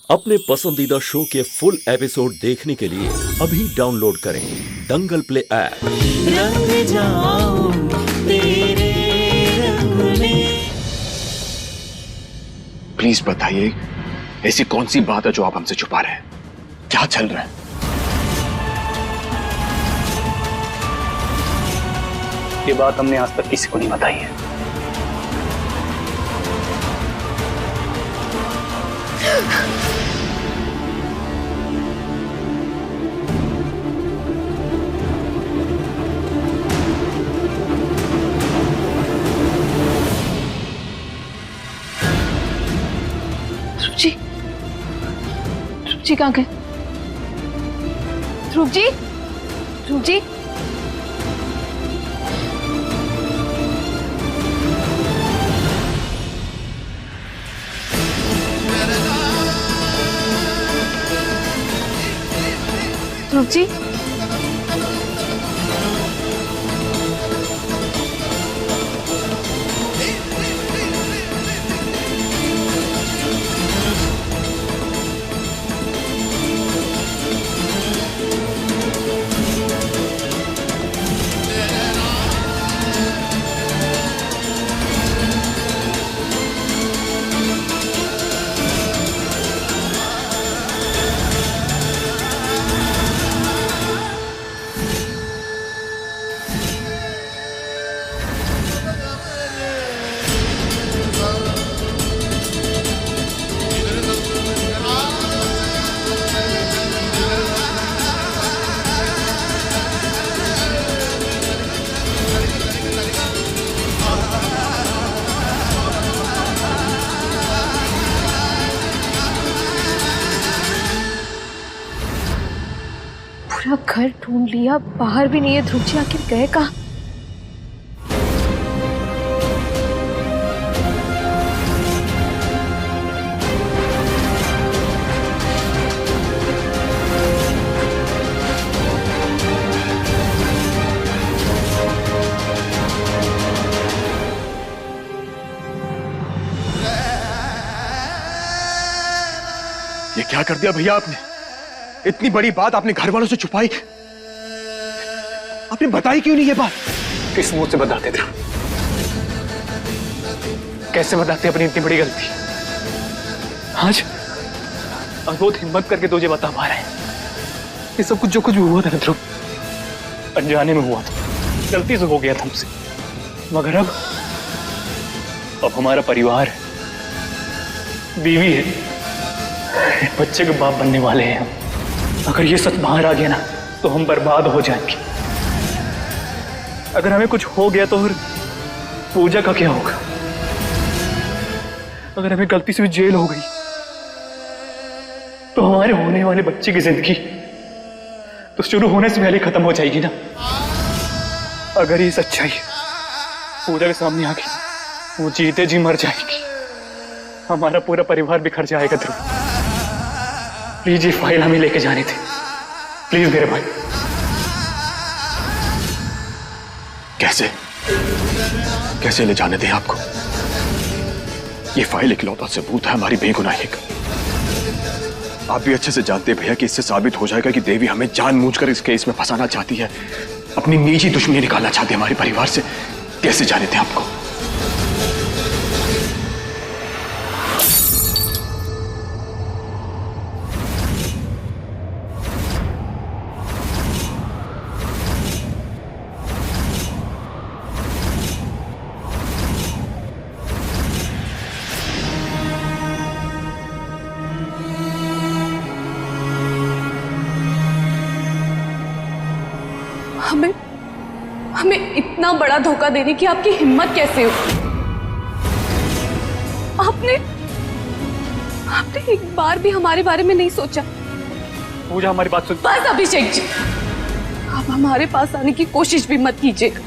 अपने पसंदीदा शो के फुल एपिसोड देखने के लिए अभी डाउनलोड करें दंगल प्ले ऐप। रंग जाऊं तेरे रंग में। प्लीज बताइए, ऐसी कौन सी बात है जो आप हमसे छुपा रहे हैं? क्या चल रहा है? ये बात हमने आज तक किसी को नहीं बताई है। ध्रुव जी कहाँ गए? ध्रुव जी, ध्रुव जी, ध्रुव जी, पूरा घर ढूंढ लिया, बाहर भी नहीं है। ध्रुव जी आखिर गए कहाँ? ये क्या कर दिया भैया आपने? इतनी बड़ी बात आपने घर वालों से छुपाई, आपने बताई क्यों नहीं ये बात? किस मुंह से बताते थे? कैसे बताते अपनी इतनी बड़ी गलती? आज बहुत हिम्मत करके तुझे बता पा रहे हैं। ये सब कुछ जो कुछ भी हुआ था ना ध्रुव, अनजाने में हुआ था, गलती से हो गया था हमसे। मगर अब हमारा परिवार है, बीवी है, एक बच्चे के बाप बनने वाले हैं हम। अगर ये सच बाहर आ गया ना तो हम बर्बाद हो जाएंगे। अगर हमें कुछ हो गया तो फिर पूजा का क्या होगा? अगर हमें गलती से भी जेल हो गई तो हमारे होने वाले बच्चे की जिंदगी तो शुरू होने से पहले खत्म हो जाएगी ना। अगर ये सच्चाई पूजा के सामने आ गई, वो जीते जी मर जाएगी, हमारा पूरा परिवार बिखर जाएगा। ध्रुव प्लीज ये फाइल हमें लेके जानी थी, प्लीज मेरे भाई। कैसे कैसे ले जाने दें आपको? ये फाइल इकलौता सबूत है हमारी बेगुनाही का। आप भी अच्छे से जानते हैं भैया कि इससे साबित हो जाएगा कि देवी हमें जानबूझकर इस केस में फंसाना चाहती है, अपनी निजी दुश्मनी निकालना चाहती है हमारे परिवार से। कैसे जाने दें आपको? हमें इतना बड़ा धोखा देने की आपकी हिम्मत कैसे हो? आपने एक बार भी हमारे बारे में नहीं सोचा। पूजा हमारी बात सुन। बस अभिषेक जी, आप हमारे पास आने की कोशिश भी मत कीजिएगा।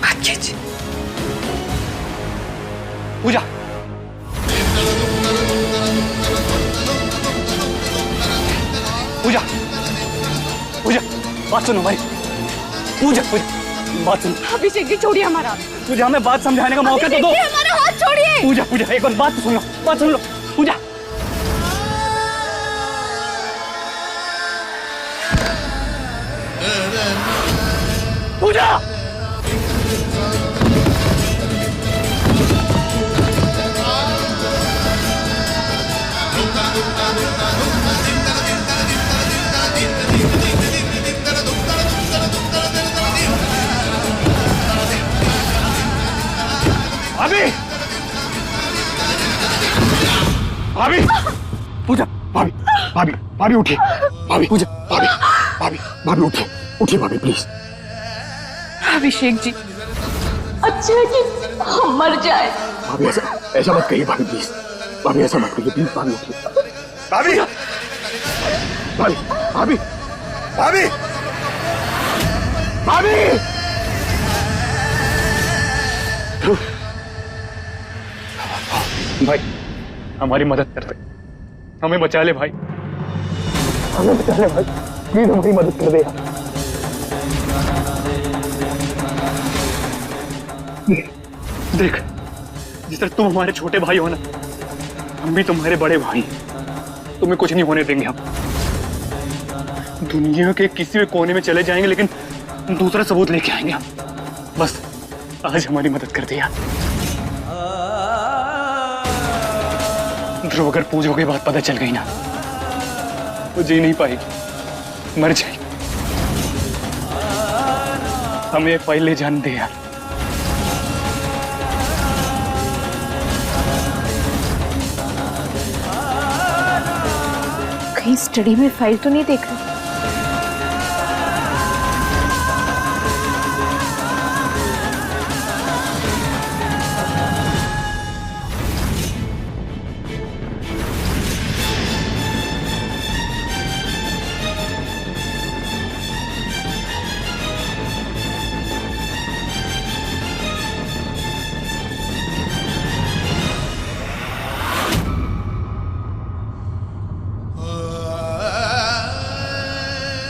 मत कीजिए। पूजा पूजा पूजा बात सुनो भाई। पूजा पूजा बात सुनो। अभिषेक जी छोड़िए हमारा हाथ। पूजा हमें बात समझाने का मौका तो दो। हमारा हाथ छोड़िए। पूजा पूजा एक बार बात तो सुन लो, बात सुन लो पूजा। पूजा भाभी, भाभी, पूजा, भाभी, भाभी, भाभी उठिए, भाभी, पूजा, भाभी, भाभी, भाभी उठिए, उठिए भाभी प्लीज। अभिषेक जी, अच्छा है कि हम मर जाए। भाभी ऐसा मत कहिए भाभी प्लीज, भाभी ऐसा मत कहिए प्लीज, भाभी उठिए। भाभी, भाभी, भाभी, भाभी, भाभी, भाई हमारी मदद कर दे, हमें बचा ले भाई, हमें बचा ले भाई, प्लीज हमारी मदद कर दे यार। देख, जिस तरह तुम हमारे छोटे भाई हो ना, हम भी तुम्हारे बड़े भाई हैं। तुम्हें कुछ नहीं होने देंगे हम। दुनिया के किसी भी कोने में चले जाएंगे लेकिन दूसरा सबूत लेके आएंगे हम। बस आज हमारी मदद कर दे यार। ध्रुव, अगर पूजा की बात पता चल गई ना, वो जी नहीं पाएगी, मर जाएगी। हमें फाइल ले जाने दे यार। कहीं स्टडी में फाइल तो नहीं देख रहे?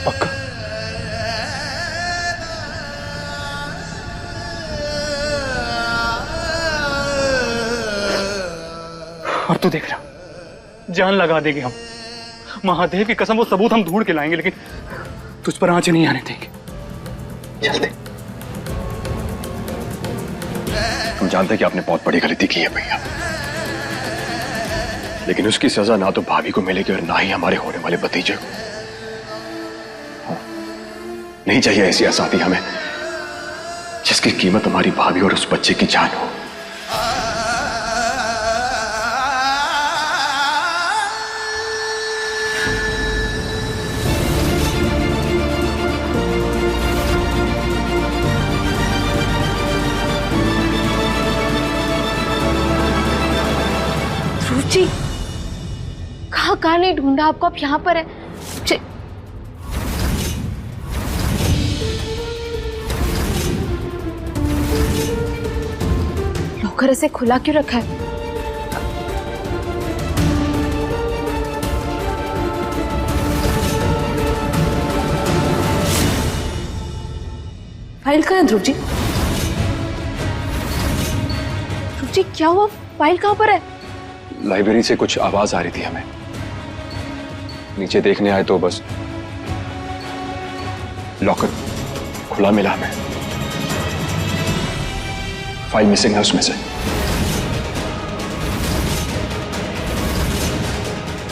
पक्का? अब तो देख रहा, जान लगा देंगे हम। महादेव की कसम, वो सबूत हम ढूंढ के लाएंगे लेकिन तुझ पर आंच नहीं आने देंगे। चलते। हम जानते हैं कि आपने बहुत बड़ी गलती की है भैया, लेकिन उसकी सजा ना तो भाभी को मिलेगी और ना ही हमारे होने वाले भतीजे को। नहीं चाहिए ऐसी आजादी हमें जिसकी कीमत हमारी भाभी और उस बच्चे की जान हो। ध्रुव जी, कहाँ नहीं ढूंढा आपको, आप यहाँ पर है। लॉकर ऐसे खुला क्यों रखा है? फाइल कहाँ है ध्रुव जी? ध्रुव जी क्या हुआ, फाइल कहाँ पर है? लाइब्रेरी से कुछ आवाज आ रही थी, हमें नीचे देखने आए तो बस लॉकर खुला मिला हमें। फाइल मिसिंग है उसमें से।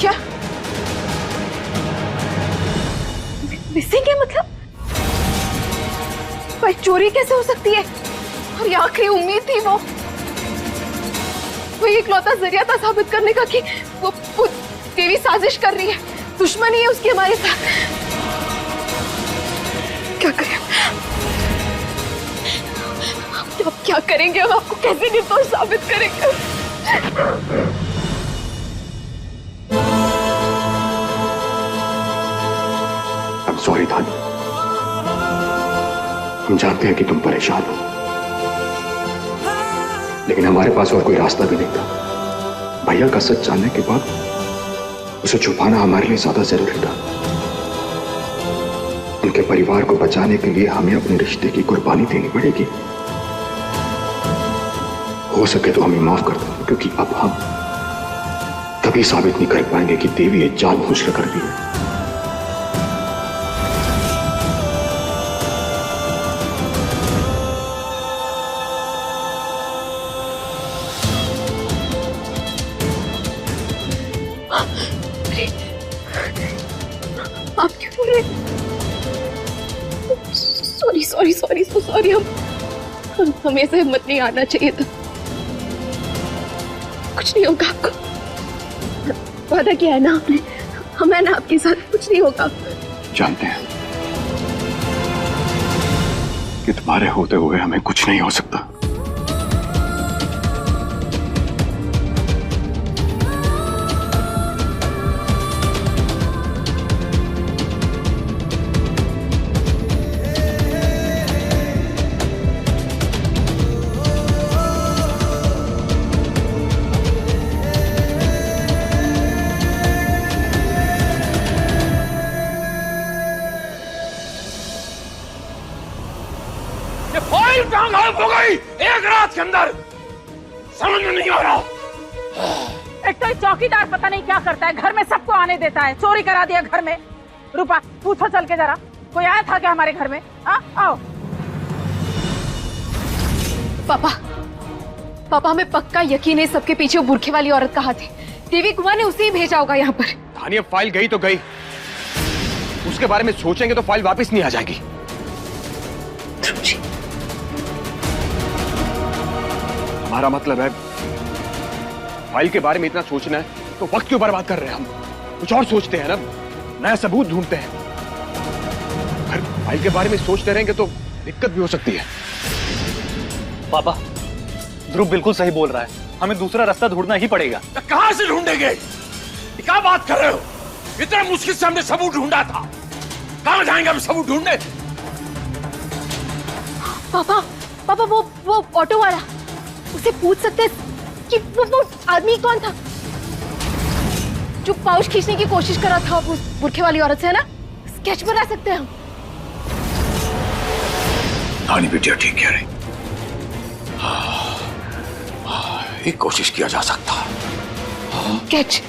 क्या मिसिंग है? मतलब फाइल चोरी कैसे हो सकती है? और ये आखिरी उम्मीद थी, वो इकलौता जरिया था साबित करने का कि वो देवी साजिश कर रही है, दुश्मनी है उसकी हमारे साथ। क्या करें अब क्या करेंगे? हम आपको कैसे निर्दोष साबित करेंगे? I'm sorry धानी, हम जानते हैं कि तुम परेशान हो, लेकिन हमारे पास और कोई रास्ता भी नहीं था। भैया का सच जानने के बाद उसे छुपाना हमारे लिए ज्यादा जरूरी था। उनके परिवार को बचाने के लिए हमें अपने रिश्ते की कुर्बानी देनी पड़ेगी। हो सके तो हमें माफ कर दो, क्योंकि अब हम तभी साबित नहीं कर पाएंगे कि देवी ये जानबूझकर कर रही है। आप क्यों रो रहे? Sorry sorry sorry so sorry. हमें से हिम्मत नहीं आना चाहिए था। कुछ नहीं होगा आपको, वादा किया है ना आपने, हमें ना आपके साथ कुछ नहीं होगा। जानते हैं कि तुम्हारे होते हुए हमें कुछ नहीं हो सकता। फाइल कहां गायब हो गई एक रात के अंदर, समझ में नहीं आ रहा। एक तो चौकीदार पता नहीं क्या करता है, घर में सबको आने देता है, चोरी करा दिया घर में। रूपा पूछो चल के जरा, कोई आया था क्या हमारे घर में? आओ। पापा हमें पक्का यकीन है सबके पीछे वो बुरखे वाली औरत का हाथ है। देवी कुमार ने उसे ही भेजा होगा यहाँ पर। धानी, अब फाइल गई तो गई, उसके बारे में सोचेंगे तो फाइल वापस नहीं आ जाएगी। हमारा मतलब है फाइल के बारे में इतना सोचना है तो वक्त क्यों बर्बाद कर रहे हैं हम? कुछ और सोचते हैं ना, नया सबूत ढूंढते हैं। अगर फाइल के बारे में सोचते रहेंगे तो दिक्कत भी हो सकती है। पापा, ध्रुव बिल्कुल सही बोल रहा है, हमें दूसरा रास्ता ढूंढना ही पड़ेगा। तो कहां से ढूंढेंगे? क्या बात कर रहे हो? इतना मुश्किल से हमने सबूत ढूंढा था, कहां जाएंगे हम सबूत ढूंढने? पापा वो ऑटो वाला, उसे पूछ सकते कि वो आदमी कौन था जो पाउच खींचने की कोशिश कर रहा था उस बुरखे वाली औरत से, है ना? स्केच बना सकते हैं हम। धानी बेटिया ठीक कह रही, एक कोशिश किया जा सकता है। स्केच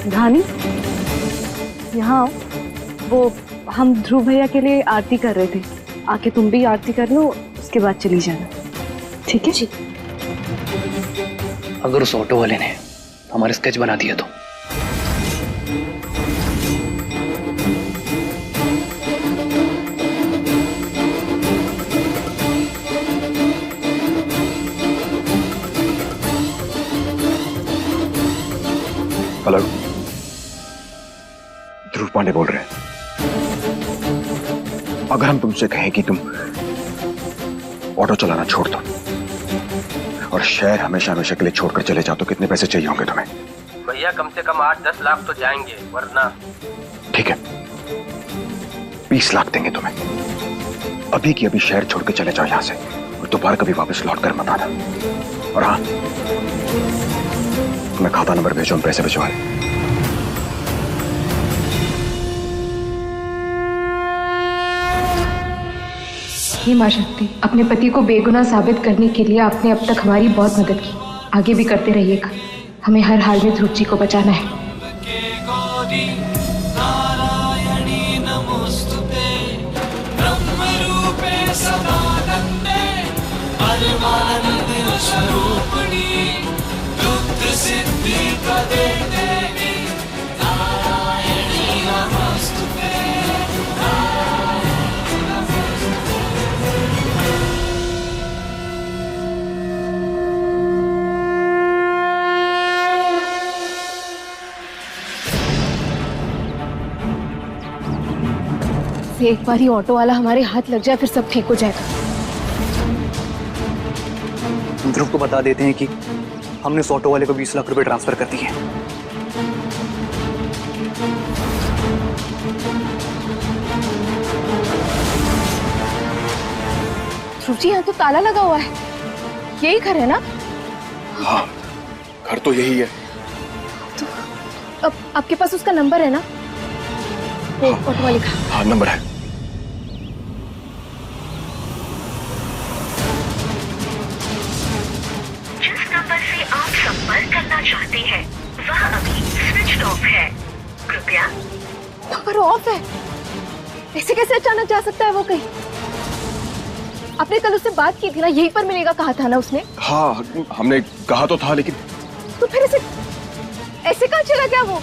धानी, यहाँ आओ। वो हम ध्रुव भैया के लिए आरती कर रहे थे, आके तुम भी आरती कर लो, उसके बाद चली जाना, ठीक है? ठीक। अगर उस ऑटो वाले ने हमारे स्केच बना दिया तो? हेलो, ध्रुव पांडे बोल रहे हैं। अगर हम तुमसे कहें कि तुम ऑटो चलाना छोड़ दो और शहर हमेशा हमेशा के लिए छोड़कर चले जाओ तो कितने पैसे चाहिए होंगे तुम्हें? भैया कम से कम 8-10 लाख तो जाएंगे, वरना। ठीक है, 20 लाख देंगे तुम्हें। अभी की अभी शहर छोड़ के चले जाओ यहां से और दोबारा कभी वापस लौट कर मत आना। और हाँ, मैं खाता नंबर भेजो, हम पैसे भिजवाएं। हे मां शक्ति, अपने पति को बेगुनाह साबित करने के लिए आपने अब तक हमारी बहुत मदद की, आगे भी करते रहिएगा। हमें हर हाल में ध्रुव जी को बचाना है। एक बार ही ऑटो वाला हमारे हाथ लग जाए फिर सब ठीक हो जाएगा। ध्रुव को बता देते हैं कि हमने उस ऑटो वाले को 20 लाख रुपए ट्रांसफर कर दिए। ध्रुव जी, यहाँ तो ताला लगा हुआ है। यही घर है ना? हाँ, घर तो यही है। तो अब आपके पास उसका नंबर है ना? वो ऑटो वाले का। हाँ, नंबर है। जिस नंबर से आप संपर्क करना चाहते हैं वह अभी स्विच ऑफ है, कृपया। नंबर ऑफ है? ऐसे कैसे अचानक जा सकता है वो कहीं? आपने कल उससे बात की थी ना, यहीं पर मिलेगा कहा था ना उसने? हाँ, हमने कहा तो था, लेकिन तो फिर ऐसे कहाँ चला गया वो?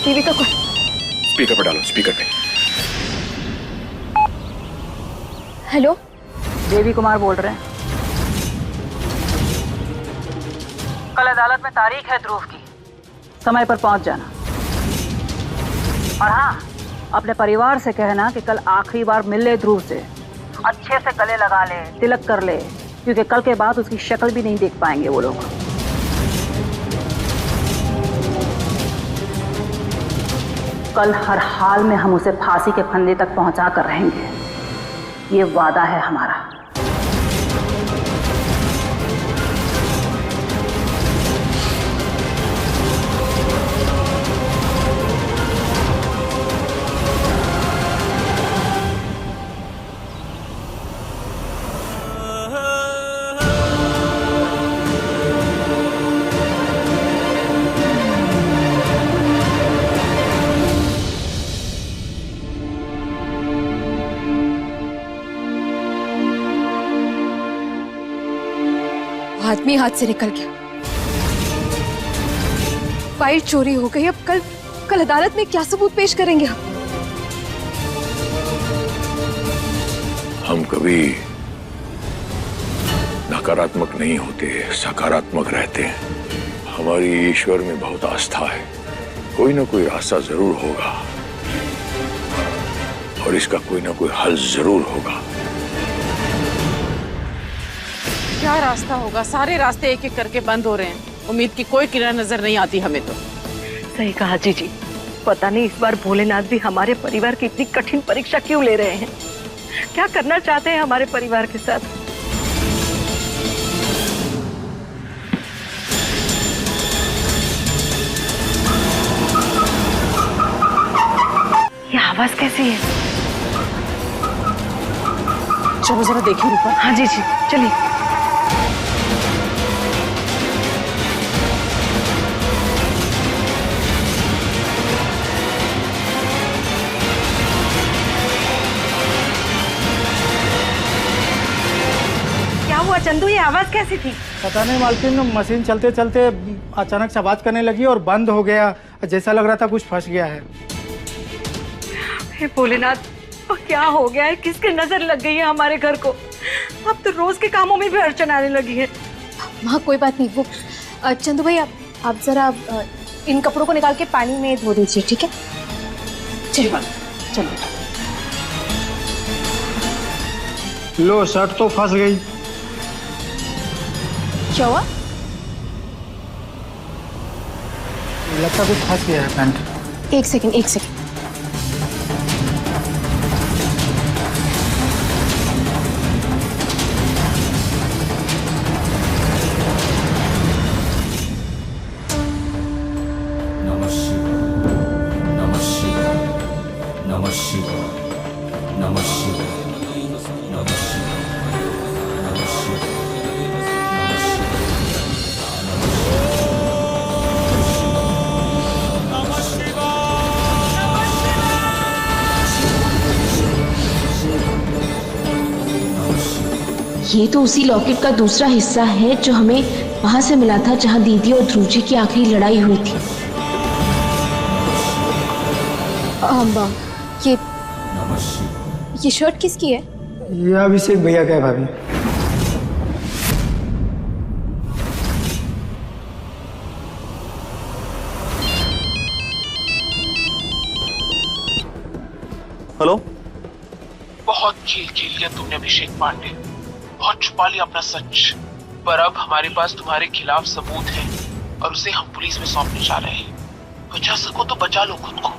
टीवी का स्पीकर पर डालो, स्पीकर पे। हेलो, देवी कुमार बोल रहे हैं। कल अदालत में तारीख है ध्रुव की, समय पर पहुंच जाना। और हाँ, अपने परिवार से कहना कि कल आखिरी बार मिल ले ध्रुव से, अच्छे से गले लगा ले, तिलक कर ले, क्योंकि कल के बाद उसकी शक्ल भी नहीं देख पाएंगे वो लोग। कल हर हाल में हम उसे फांसी के फंदे तक पहुंचा कर रहेंगे, ये वादा है हमारा। आदमी हाथ से निकल गया, फाइल चोरी हो गई। अब कल अदालत में क्या सबूत पेश करेंगे हम कभी नकारात्मक नहीं होते, सकारात्मक रहते हैं। हमारी ईश्वर में बहुत आस्था है, कोई ना कोई रास्ता जरूर होगा और इसका कोई ना कोई हल जरूर होगा। क्या रास्ता होगा? सारे रास्ते एक एक करके बंद हो रहे हैं। उम्मीद की कोई किरण नजर नहीं आती हमें तो। सही कहा जीजी, पता नहीं इस बार भोलेनाथ भी हमारे परिवार की इतनी कठिन परीक्षा क्यों ले रहे हैं? क्या करना चाहते हैं हमारे परिवार के साथ? ये आवाज कैसी है? चलो जरा देखिए ऊपर। हाँ जीजी, चलिए। चंदू, ये आवाज कैसी थी? पता नहीं मालकिन, मशीन चलते चलते अचानक से आवाज करने लगी और बंद हो गया, जैसा लग रहा था कुछ फंस गया है। हे भोलेनाथ, क्या हो गया है? किसकी नजर लग गई है हमारे घर को? अब तो रोज के कामों में भी अड़चन आने लगी है। माँ कोई बात नहीं, वो चंदू भाई आप जरा इन कपड़ों को निकाल के पानी में धो दीजिए, ठीक है? चलो चलो। लो, शर्ट तो फंस गई। क्या हुआ? लगता कुछ फंस गया है पैंट। एक सेकंड। नमः शिवाय, नमः शिवाय, नमः शिवाय, नमः शिवाय, नमः शिवाय, नमः शिवाय। ये तो उसी लॉकेट का दूसरा हिस्सा है जो हमें वहां से मिला था जहां दीदी और ध्रुव जी की आखिरी लड़ाई हुई थी। ये शर्ट किसकी है? ये अभिषेक भैया का है भाभी। हेलो, वो बहुत झील लिया तुमने अभिषेक पांडे, बहुत छुपा लिया अपना सच, पर अब हमारे पास तुम्हारे खिलाफ सबूत है और उसे हम पुलिस में सौंपने जा रहे हैं। बचा सको तो बचा लो खुद को।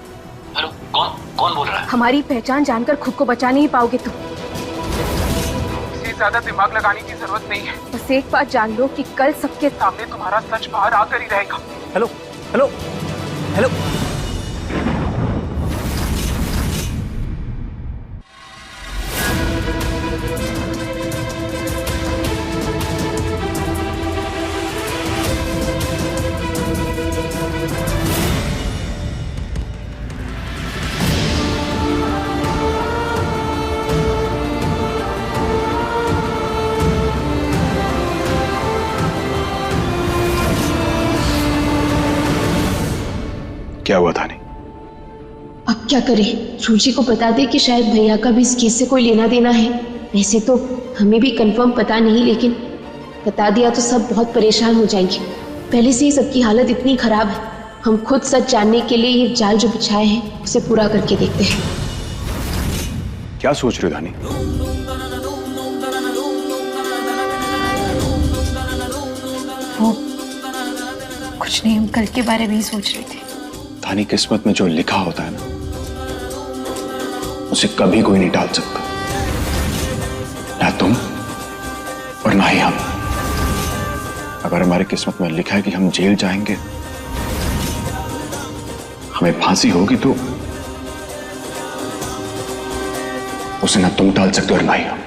हेलो, कौन बोल रहा है? हमारी पहचान जानकर खुद को बचा नहीं पाओगे तुम। इसे ज्यादा दिमाग लगाने की जरूरत नहीं है। बस एक बात जान लो कि कल सबके सामने तुम्हारा सच बाहर आकर ही रहेगा। Hello hello hello. क्या हुआ धानी? अब क्या करें? रुचि को बता दे कि शायद भैया का भी इस केस से कोई लेना देना है। वैसे तो हमें भी कंफर्म पता नहीं, लेकिन बता दिया तो सब बहुत परेशान हो जाएंगे। पहले से ही सबकी हालत इतनी खराब है। हम खुद सच जानने के लिए ये जाल जो बिछाए हैं उसे पूरा करके देखते हैं। क्या सोच रहे हो धानी? वो कुछ नहीं, हम कल के बारे में ही सोच रहे थे। धानी, किस्मत में जो लिखा होता है ना, उसे कभी कोई नहीं टाल सकता, ना तुम और ना ही हम। अगर हमारी किस्मत में लिखा है कि हम जेल जाएंगे, हमें फांसी होगी, तो उसे ना तुम टाल सकते और ना ही हम।